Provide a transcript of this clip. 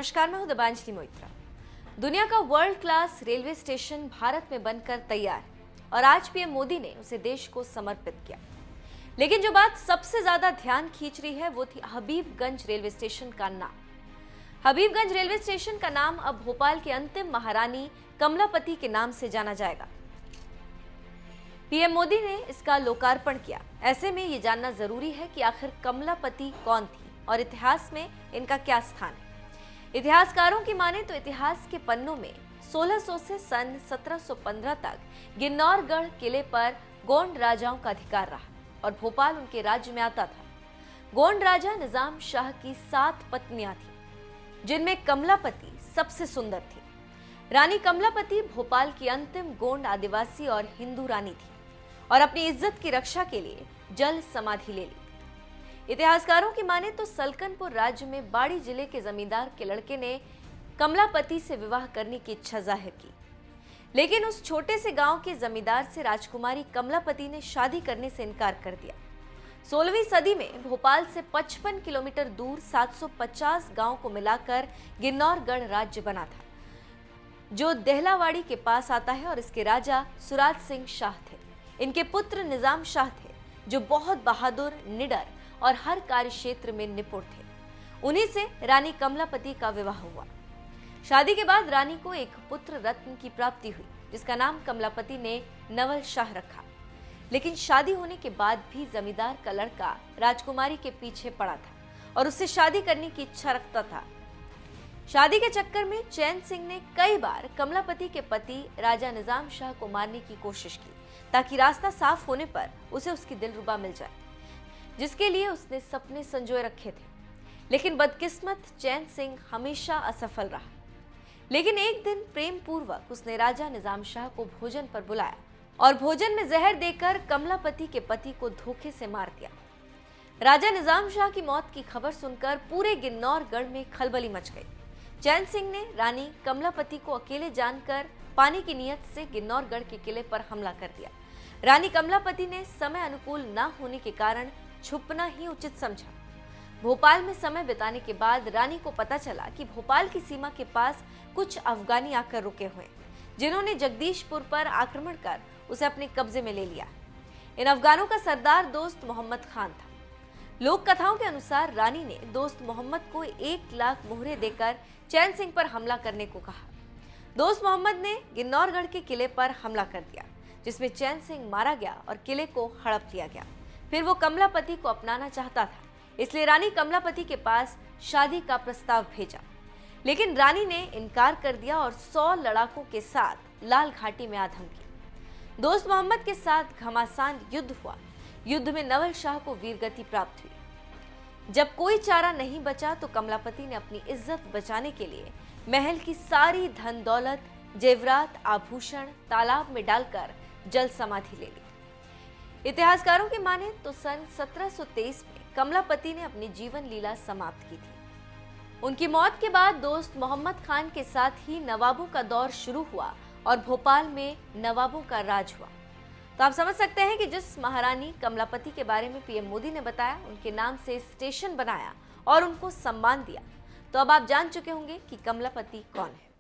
नमस्कार, मैं हूं दिबांजलि मोइत्रा। दुनिया का world class railway station Bharat में बनकर तैयार और आज पीएम मोदी ने उसे देश को समर्पित किया। लेकिन जो बात सबसे ज्यादा ध्यान खींच रही है वो थी हबीबगंज रेलवे स्टेशन का नाम। हबीबगंज रेलवे स्टेशन का नाम अब भोपाल की अंतिम महारानी कमलापति के नाम से जाना जाएगा। पीएम मोदी ने इसका लोकार्पण किया। ऐसे में ये जानना जरूरी है कि आखिर कमलापति कौन थी और इतिहास में इनका क्या स्थान है। इतिहासकारों की माने तो इतिहास के पन्नों में 1600 से सन 1715 तक गिन्नौरगढ़ किले पर गोंड राजाओं का अधिकार रहा और भोपाल उनके राज्य में आता था। गोंड राजा निजाम शाह की 7 पत्नियां थीं, जिनमें कमलापति सबसे सुंदर थी। रानी कमलापति भोपाल की अंतिम गोंड आदिवासी और हिंदू रानी थी और अपनी इज्जत की रक्षा के लिए जल समाधि ले ली। इतिहासकारों की माने तो सलकनपुर राज्य में बाड़ी जिले के जमींदार के लड़के ने कमलापति से विवाह करने की इच्छा जाहिर की, लेकिन उस छोटे से गांव के जमींदार से राजकुमारी कमलापति ने शादी करने से इनकार कर दिया। 16वीं सदी में भोपाल से 55 किलोमीटर दूर 750 गांव को मिलाकर गिन्नौरगढ़ राज्य बना था, जो देहलावाड़ी के पास आता है और इसके राजा सुराज सिंह शाह थे। इनके पुत्र निजाम शाह थे, जो बहुत बहादुर, निडर और हर कार्य क्षेत्र में निपुण थे। उन्हीं से रानी कमलापति का विवाह हुआ। शादी के बाद रानी को एक पुत्र रत्न की प्राप्ति हुई, जिसका नाम कमलापति ने नवल शाह रखा। लेकिन शादी होने के बाद भी जमींदार का लड़का राजकुमारी के पीछे पड़ा था और उससे शादी करने की इच्छा रखता था। शादी के चक्कर में चैन सिंह ने कई बार कमलापति के पति राजा निजाम शाह को मारने की कोशिश की, ताकि रास्ता साफ होने पर उसे उसकी दिलरुबा मिल जाए, जिसके लिए उसने सपने संजोए रखे थे। लेकिन बदकिस्मत चैन सिंह हमेशा असफल रहा। लेकिन एक दिन प्रेम पूर्वक उसने राजा निजाम शाह को भोजन पर बुलाया और भोजन में जहर देकर कमलापति के पति को धोखे से मार दिया। राजा निजाम शाह की मौत की खबर सुनकर पूरे गिन्नौरगढ़ में खलबली मच गई। चैन सिंह ने रानी कमलापति को अकेले जानकर पाने की नीयत से गिन्नौरगढ़ के किले पर हमला कर दिया। रानी कमलापति ने समय अनुकूल न होने के कारण छुपना ही उचित समझा। भोपाल में समय बिताने के बाद रानी को पता चला कि भोपाल की सीमा के पास कुछ अफगानी आकर रुके हुए, जिन्होंने जगदीशपुर पर आक्रमण कर उसे अपने कब्जे में ले लिया। इन अफगानों का सरदार दोस्त मोहम्मद खान था। लोक कथाओं के अनुसार रानी ने दोस्त मोहम्मद को 1 लाख मोहरे देकर चैन सिंह पर हमला करने को कहा। दोस्त मोहम्मद ने गिन्नौरगढ़ के किले पर हमला कर दिया, जिसमें चैन सिंह मारा गया और किले को हड़प लिया गया। फिर वो कमलापति को अपनाना चाहता था, इसलिए रानी कमलापति के पास शादी का प्रस्ताव भेजा, लेकिन रानी ने इनकार कर दिया और 100 लड़ाकों के साथ लाल घाटी में आ धमकी। दोस्त मोहम्मद के साथ घमासान युद्ध हुआ। युद्ध में नवल शाह को वीरगति प्राप्त हुई। जब कोई चारा नहीं बचा तो कमलापति ने अपनी इज्जत बचाने के लिए महल की सारी धन दौलत, जेवरात, आभूषण तालाब में डालकर जल समाधि ले ली। इतिहासकारों की माने तो सन 1723 में कमलापति ने अपनी जीवन लीला समाप्त की थी। उनकी मौत के बाद दोस्त मोहम्मद खान के साथ ही नवाबों का दौर शुरू हुआ और भोपाल में नवाबों का राज हुआ। तो आप समझ सकते हैं कि जिस महारानी कमलापति के बारे में पीएम मोदी ने बताया, उनके नाम से स्टेशन बनाया और उनको सम्मान दिया, तो अब आप जान चुके होंगे कि कमलापति कौन है।